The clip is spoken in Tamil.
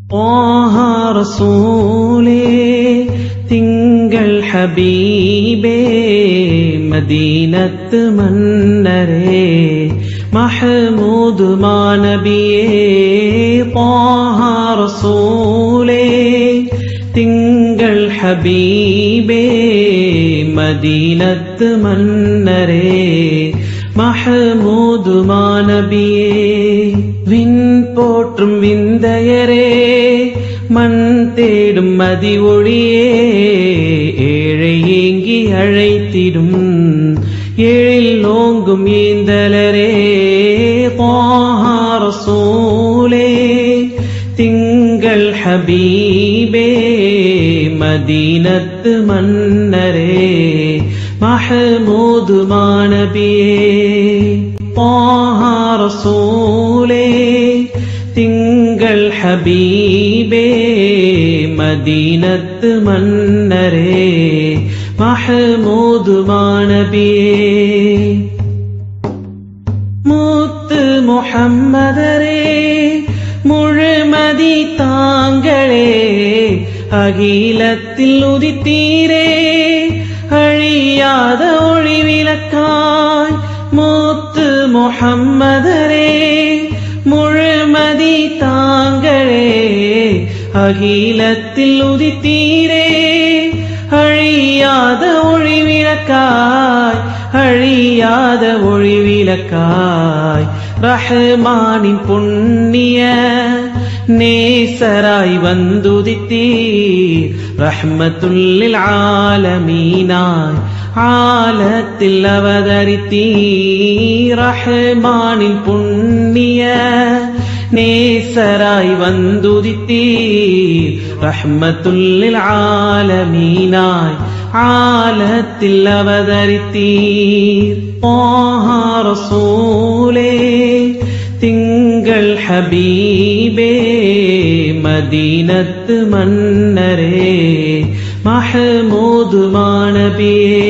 ത്വാഹാ റസൂലേ തിങ്കൾ ഹബീബേ മദീനത്ത് മന്നരേ മഹ്മൂദ് മാനബിയേ ത്വാഹാ റസൂലേ തിങ്കൾ ഹബീബേ മദീനത്ത് മന്നരേ மஹமூது மாநபியே விண் போற்றும் விந்தையரே மண் தேடும் மதி ஒளியே ஏழை ஏங்கி அழைத்திடும் ஏழில் ஓங்கும் ஏந்தலரே த்வாஹா ரசூலே திங்கள் ஹபீபே மதீனத்து மன்னரே மஹமூது மாநபியே த்வாஹா ரசூலே திங்கள் ஹபீபே மதீனத்து மன்னரே மஹமூது மாநபியே மூத்து முஹம்மதரே முழுமதி தாங்களே அகிலத்தில் உதித்தீரே அழியாத ஒளி விளக்காய் மூத்து முஹம்மதரே முழுமதி தாங்களே அகிலத்தில் உதித்தீரே அழியாத ஒளி விளக்காய் அழியாத ஒளி விளக்காய் ரஹ்மானின் புண்ணிய நேசராய் வந்துதித்தீர் ரஹ்மத்துல்லில் ஆலமீனாய் ஆலத்தில் அவதரித்தீர் ரஹ்மானின் புண்ணிய நேசராய் வந்துதித்தீர் ரஹ்மத்துல்லில் ஆலமீனாய் ஆலத்தில் அவதரித்தீர் த்வாஹா ரசூலே திங்கள் ஹபீபே மதீனத்து மன்னரே மஹமூது மாநபியே